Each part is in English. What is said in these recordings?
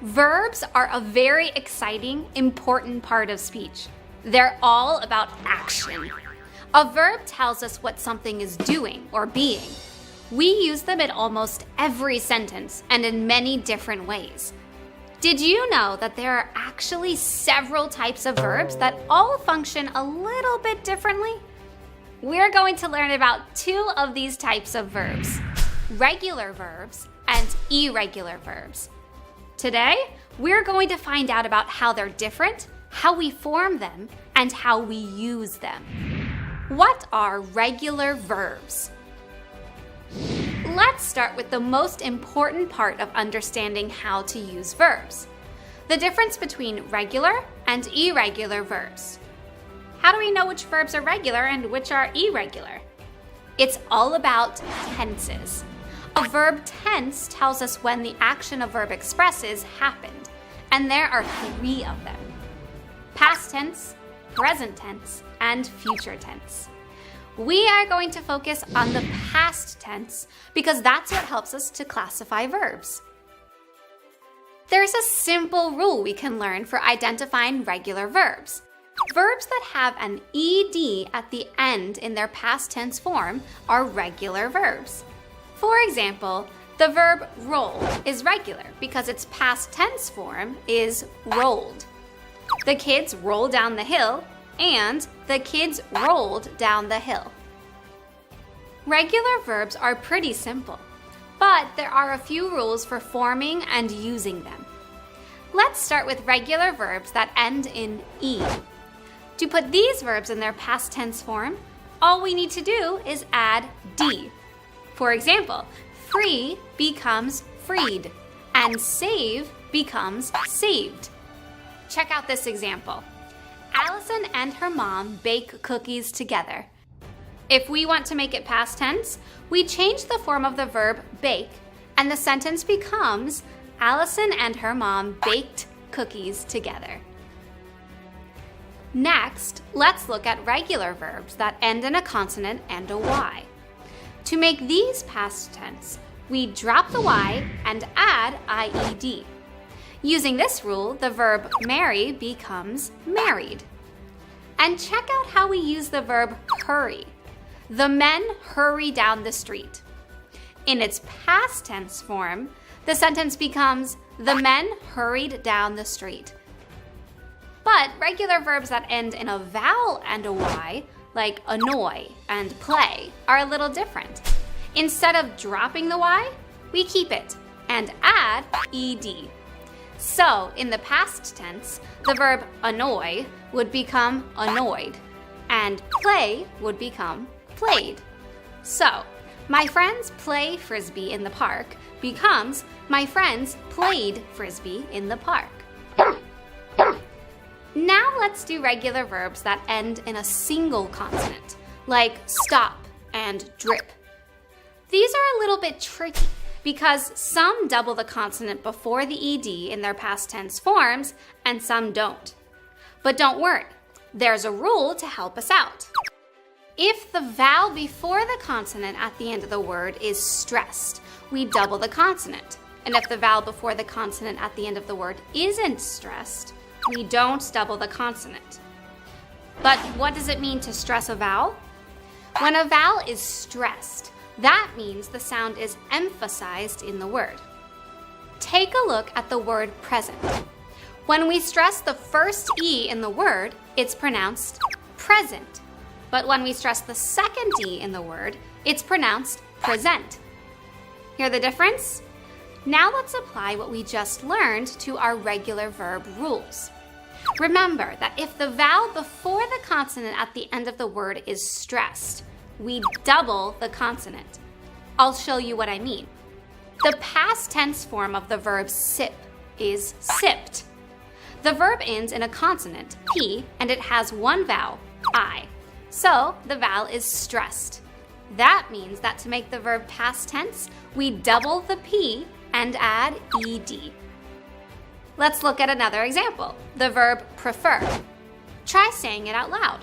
Verbs are a very exciting, important part of speech. They're all about action. A verb tells us what something is doing or being. We use them in almost every sentence and in many different ways. Did you know that there are actually several types of verbs that all function a little bit differently? We're going to learn about two of these types of verbs, regular verbs and irregular verbs. Today, we're going to find out about how they're different, how we form them, and how we use them. What are regular verbs? Let's start with the most important part of understanding how to use verbs, the difference between regular and irregular verbs. How do we know which verbs are regular and which are irregular? It's all about tenses. A verb tense tells us when the action a verb expresses happened, and there are three of them: past tense, present tense, and future tense. We are going to focus on the past tense because that's what helps us to classify verbs. There's a simple rule we can learn for identifying regular verbs. Verbs that have an ed at the end in their past tense form are regular verbs. For example, the verb roll is regular because its past tense form is rolled. The kids roll down the hill, and the kids rolled down the hill. Regular verbs are pretty simple, but there are a few rules for forming and using them. Let's start with regular verbs that end in E. To put these verbs in their past tense form, all we need to do is add D. For example, free becomes freed, and save becomes saved. Check out this example. Allison and her mom bake cookies together. If we want to make it past tense, we change the form of the verb bake, and the sentence becomes Allison and her mom baked cookies together. Next, let's look at regular verbs that end in a consonant and a Y. To make these past tense, we drop the Y and add IED. Using this rule, the verb marry becomes married. And check out how we use the verb hurry. The men hurry down the street. In its past tense form, the sentence becomes the men hurried down the street. But regular verbs that end in a vowel and a Y, like annoy and play, are a little different. Instead of dropping the Y, we keep it and add ED. So, in the past tense, the verb annoy would become annoyed, and play would become played. So, my friends play frisbee in the park becomes my friends played frisbee in the park. Now let's do regular verbs that end in a single consonant, like stop and drip. These are a little bit tricky because some double the consonant before the ed in their past tense forms and some don't. But don't worry, there's a rule to help us out. If the vowel before the consonant at the end of the word is stressed, we double the consonant. And if the vowel before the consonant at the end of the word isn't stressed, we don't double the consonant. But what does it mean to stress a vowel? When a vowel is stressed, that means the sound is emphasized in the word. Take a look at the word present. When we stress the first E in the word, it's pronounced present. But when we stress the second E in the word, it's pronounced present. Hear the difference? Now let's apply what we just learned to our regular verb rules. Remember that if the vowel before the consonant at the end of the word is stressed, we double the consonant. I'll show you what I mean. The past tense form of the verb sip is sipped. The verb ends in a consonant, P, and it has one vowel, I. So the vowel is stressed. That means that to make the verb past tense, we double the P and add ED. Let's look at another example, the verb prefer. Try saying it out loud.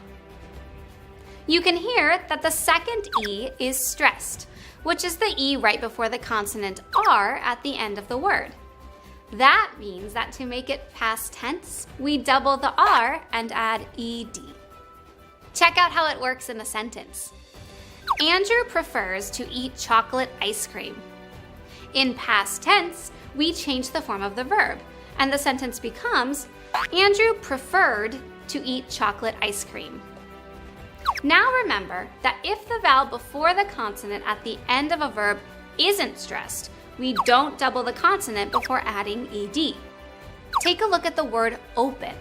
You can hear that the second E is stressed, which is the E right before the consonant R at the end of the word. That means that to make it past tense, we double the R and add ed. Check out how it works in a sentence. Andrew prefers to eat chocolate ice cream. In past tense, we change the form of the verb, and the sentence becomes, Andrew preferred to eat chocolate ice cream. Now remember that if the vowel before the consonant at the end of a verb isn't stressed, we don't double the consonant before adding ed. Take a look at the word open.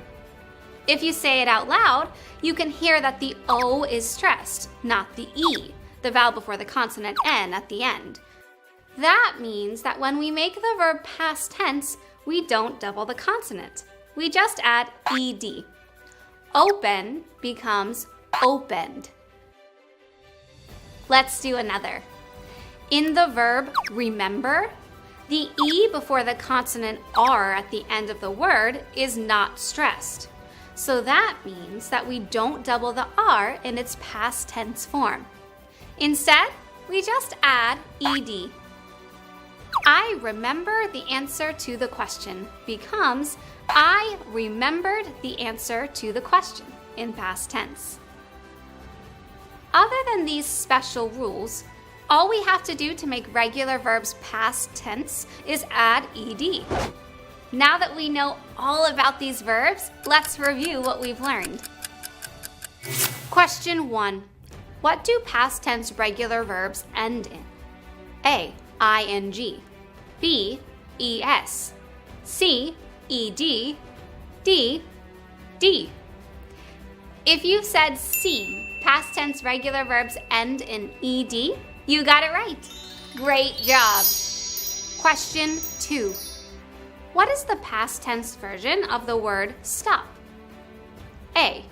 If you say it out loud, you can hear that the O is stressed, not the E, the vowel before the consonant N at the end. That means that when we make the verb past tense, we don't double the consonant. We just add ed. Open becomes opened. Let's do another. In the verb remember, the E before the consonant R at the end of the word is not stressed. So that means that we don't double the R in its past tense form. Instead, we just add ed. I remember the answer to the question becomes I remembered the answer to the question in past tense. Other than these special rules, all we have to do to make regular verbs past tense is add ed. Now that we know all about these verbs, let's review what we've learned. Question 1. What do past tense regular verbs end in? A. ing. B. es. C. ed. D. d. If you said C, past tense regular verbs end in ed, you got it right. Great job. Question 2. What is the past tense version of the word stop? A.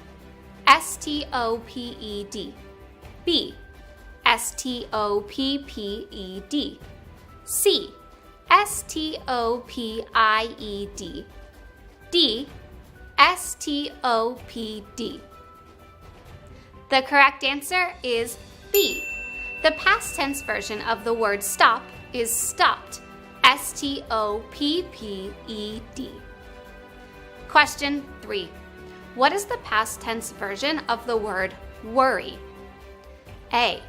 stopped. B. stopped. C. stoppied. D. stopd. The correct answer is B. The past tense version of the word stop is stopped. stopped. Question 3. What is the past tense version of the word worry? A.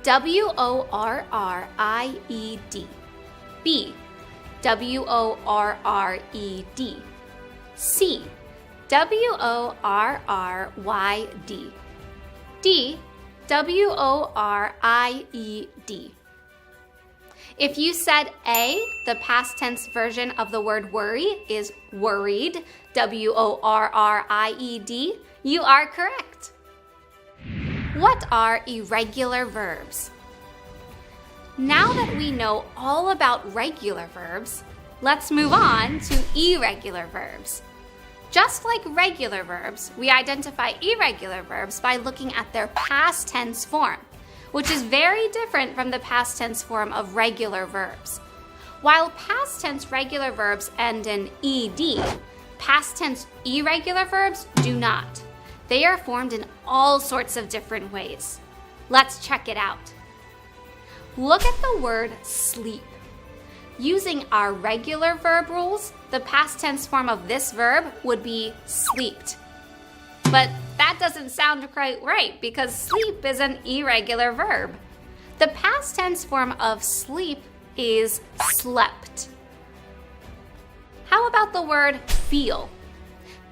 worried. B. worred. C. worryd. D. woried. If you said A, the past tense version of the word worry is worried, worried, you are correct. What are irregular verbs? Now that we know all about regular verbs, let's move on to irregular verbs. Just like regular verbs, we identify irregular verbs by looking at their past tense form, which is very different from the past tense form of regular verbs. While past tense regular verbs end in ed, past tense irregular verbs do not. They are formed in all sorts of different ways. Let's check it out. Look at the word sleep. Using our regular verb rules, the past tense form of this verb would be sleeped. But that doesn't sound quite right because sleep is an irregular verb. The past tense form of sleep is slept. How about the word feel?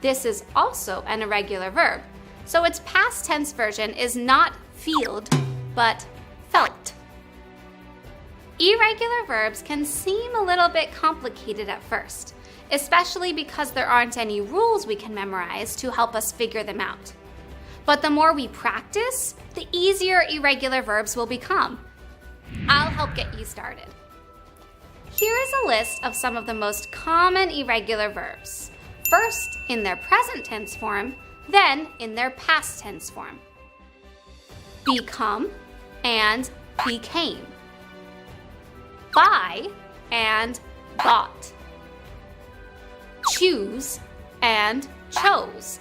This is also an irregular verb, so its past tense version is not feeled, but felt. Irregular verbs can seem a little bit complicated at first, especially because there aren't any rules we can memorize to help us figure them out. But the more we practice, the easier irregular verbs will become. I'll help get you started. Here is a list of some of the most common irregular verbs. First in their present tense form, then in their past tense form. Become and became. Buy and bought. Choose and chose.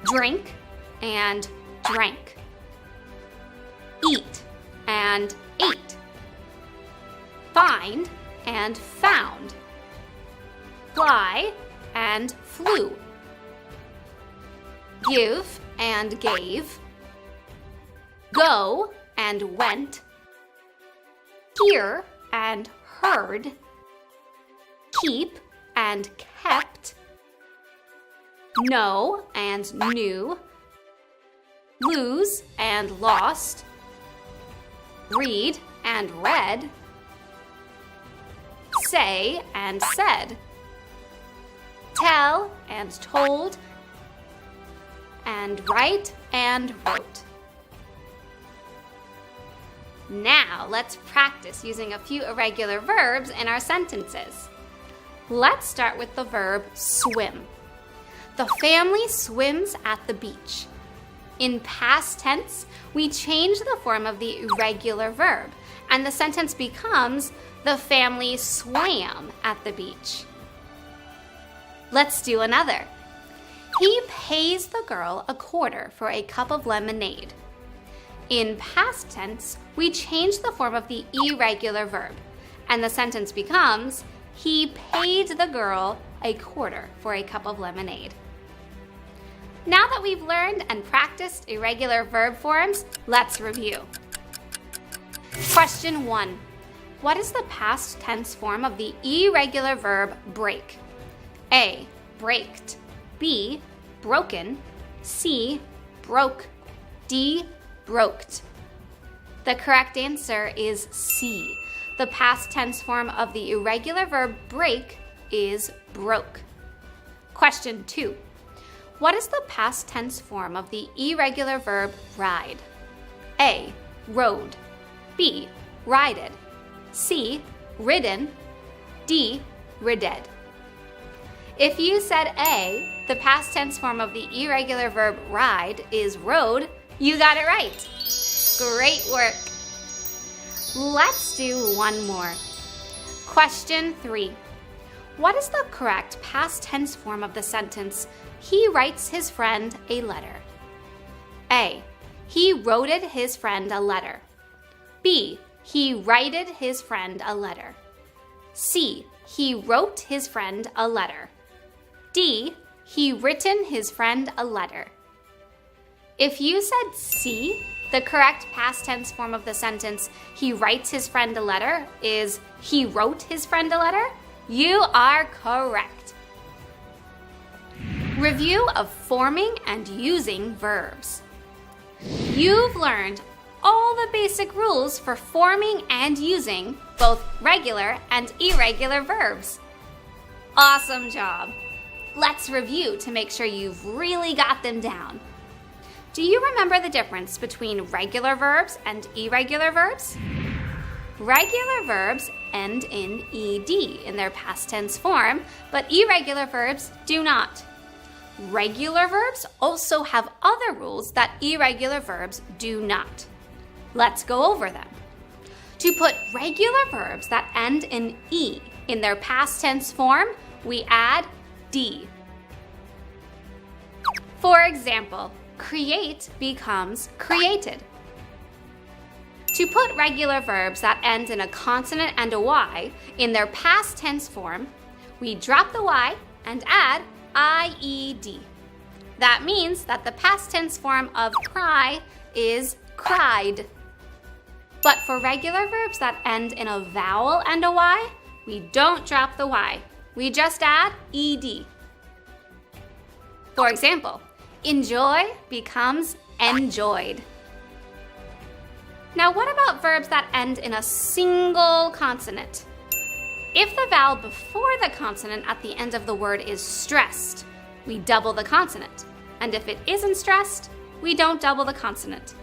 Drink and drank. Eat and ate. Find and found. fly and flew. Give and gave. Go and went. Hear and heard. Keep and kept. Know and knew. Lose and lost. Read and read. Say and said. Tell and told. And write and wrote. Now let's practice using a few irregular verbs in our sentences. Let's start with the verb swim. The family swims at the beach. In past tense, we change the form of the irregular verb, and the sentence becomes, the family swam at the beach. Let's do another. He pays the girl a quarter for a cup of lemonade. In past tense, we change the form of the irregular verb, and the sentence becomes, he paid the girl a quarter for a cup of lemonade. Now that we've learned and practiced irregular verb forms, let's review. Question 1. What is the past tense form of the irregular verb break? A. Braked. B. Broken. C. Broke. D. Broked. The correct answer is C. The past tense form of the irregular verb break is broke. Question 2. What is the past tense form of the irregular verb ride? A. Rode. B. Rided. C. Ridden. D. Ridded. If you said A, the past tense form of the irregular verb ride is rode, you got it right. Great work. Let's do one more. Question 3. What is the correct past tense form of the sentence, he writes his friend a letter? A. He wrote his friend a letter. B. He righted his friend a letter. C. He wrote his friend a letter. D. He written his friend a letter. If you said C, the correct past tense form of the sentence, he writes his friend a letter, is he wrote his friend a letter, you are correct. Review of forming and using verbs. You've learned all the basic rules for forming and using both regular and irregular verbs. Awesome job! Let's review to make sure you've really got them down. Do you remember the difference between regular verbs and irregular verbs? Regular verbs end in ed in their past tense form, but irregular verbs do not. Regular verbs also have other rules that irregular verbs do not. Let's go over them. To put regular verbs that end in e in their past tense form, we add d. For example, create becomes created. To put regular verbs that end in a consonant and a y in their past tense form, we drop the y and add ied. That means that the past tense form of cry is cried. But for regular verbs that end in a vowel and a y, we don't drop the y. We just add ed. For example, enjoy becomes enjoyed. Now what about verbs that end in a single consonant? If the vowel before the consonant at the end of the word is stressed, we double the consonant. And if it isn't stressed, we don't double the consonant.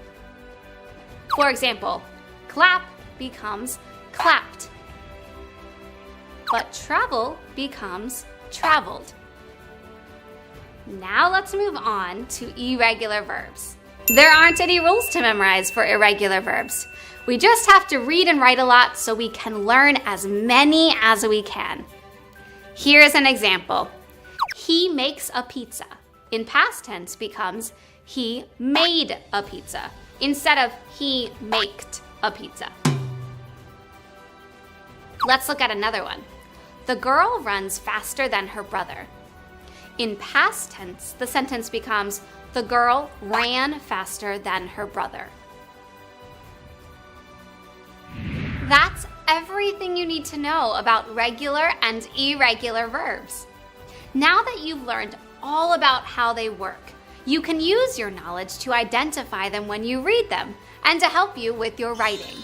For example, clap becomes clapped. But travel becomes traveled. Now let's move on to irregular verbs. There aren't any rules to memorize for irregular verbs. We just have to read and write a lot so we can learn as many as we can. Here's an example. He makes a pizza. In past tense becomes he made a pizza instead of he maked a pizza. Let's look at another one. The girl runs faster than her brother. In past tense, the sentence becomes, the girl ran faster than her brother. That's everything you need to know about regular and irregular verbs. Now that you've learned all about how they work, you can use your knowledge to identify them when you read them and to help you with your writing.